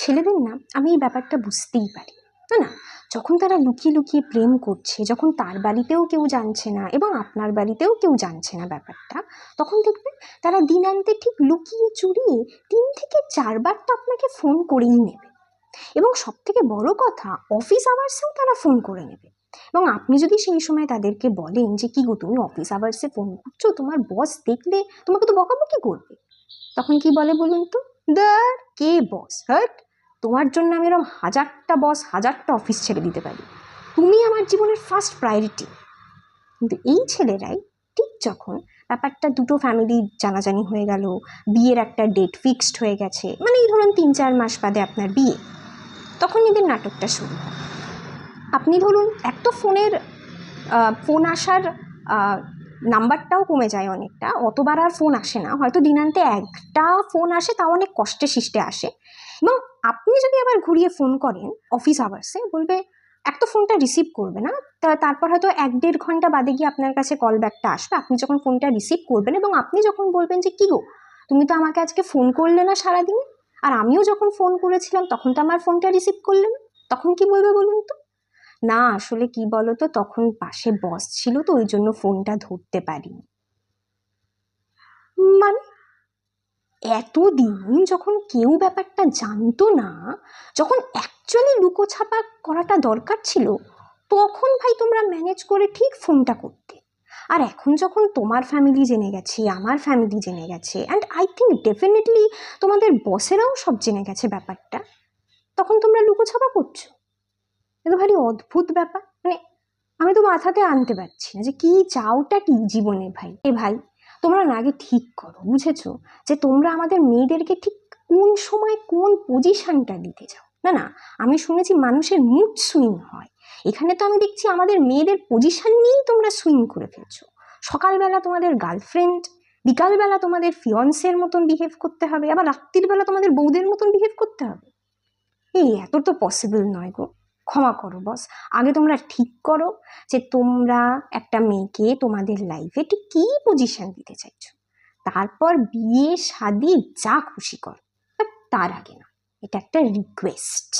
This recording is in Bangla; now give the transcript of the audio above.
ছেলেদের না আমি এই ব্যাপারটা বুঝতেই পারি না না যখন তারা লুকিয়ে লুকিয়ে প্রেম করছে, যখন তার বাড়িতেও কেউ জানছে না এবং আপনার বাড়িতেও কেউ জানছে না ব্যাপারটা, তখন দেখবে তারা দিনান্তে ঠিক লুকিয়ে চুরিয়ে 3 থেকে 4 বার তো আপনাকে ফোন করেই নেবে। এবং সব থেকে বড় কথা, অফিস আওয়ার্সেও তারা ফোন করে নেবে। এবং আপনি যদি সেই সময় তাদেরকে বলেন যে কি গো তুমি অফিস আওয়ার্সে ফোন করছো, তোমার বস দেখলে তোমাকে তো বকাবকি করবে, তখন কি বলে বলুন তো? দার কে বস, হাট, তোমার জন্য আমি এরকম 1000টা বস 1000টা অফিস ছেড়ে দিতে পারি, তুমি আমার জীবনের ফার্স্ট প্রায়োরিটি। কিন্তু এই ছেলেরাই ঠিক যখন ব্যাপারটা দুটো ফ্যামিলি জানাজানি হয়ে গেল, বিয়ের একটা ডেট ফিক্সড হয়ে গেছে, মানে এই ধরুন 3-4 মাস বাদে আপনার বিয়ে, তখন এদের নাটকটা শুরু হয়। আপনি ধরুন এক তো ফোন আসার নাম্বারটাও কমে যায় অনেকটা, অতবার আর ফোন আসে না, হয়তো দিনান্তে একটা ফোন আসে, তাও অনেক কষ্টে শিষ্টে আসে। এবং আপনি যদি আবার ঘুরিয়ে ফোন করেন অফিস আওয়ার্সে, বলবে এক তো ফোনটা রিসিভ করবে না, তারপর হয়তো 1-1.5 ঘন্টা বাদে গিয়ে আপনার কাছে কল ব্যাকটা আসবে, আপনি যখন ফোনটা রিসিভ করবেন এবং আপনি যখন বলবেন যে কি গো তুমি তো আমাকে আজকে ফোন করলে না সারাদিনে, আর আমিও যখন ফোন করেছিলাম তখন তো আমার ফোনটা রিসিভ করলে না, তখন কি বলবে বলুন তো? না আসলে কি বলতো, তখন পাশে বস ছিল তো ওই জন্য ফোনটা ধরতে পারিনি। মানে এতদিন যখন কেউ ব্যাপারটা জানতো না, যখন অ্যাকচুয়ালি লুকোছাপা করাটা দরকার ছিল, তখন ভাই তোমরা ম্যানেজ করে ঠিক ফোনটা করতে। আর এখন যখন তোমার ফ্যামিলি জেনে গেছে, আমার ফ্যামিলি জেনে গেছে, অ্যান্ড আই থিঙ্ক ডেফিনেটলি তোমাদের বসেরাও সব জেনে গেছে ব্যাপারটা, তখন তোমরা লুকোছাপা করছো। এটা ভারী অদ্ভুত ব্যাপার, মানে আমি তো মাথাতে আনতে পারছি না যে কি চাওটা কি জীবনে ভাই। ভাই তোমরা না আগে ঠিক করো, বুঝেছো, যে তোমরা আমাদের মেয়েদেরকে ঠিক কোন সময় কোন পজিশনটা দিতে চাও। না না, আমি শুনেছি মানুষের মুড সুইং হয়, এখানে তো আমি দেখছি আমাদের মেয়েদের পজিশন নিয়েই তোমরা সুইং করে ফেলছো। সকালবেলা তোমাদের গার্লফ্রেন্ড, বিকালবেলা তোমাদের ফিয়ন্সের মতন বিহেভ করতে হবে, আবার রাত্রির বেলা তোমাদের বউদের মতন বিহেভ করতে হবে। এত তো পসিবল নয় গো, ক্ষমা করো বস। আগে তোমরা ঠিক করো যে তোমরা একটা মেয়েকে তোমাদের লাইফে ঠিক কী পজিশন দিতে চাইছো, তারপর বিয়ে শাদি যা খুশি করো, বাট তার আগে না। এটা একটা রিকোয়েস্ট।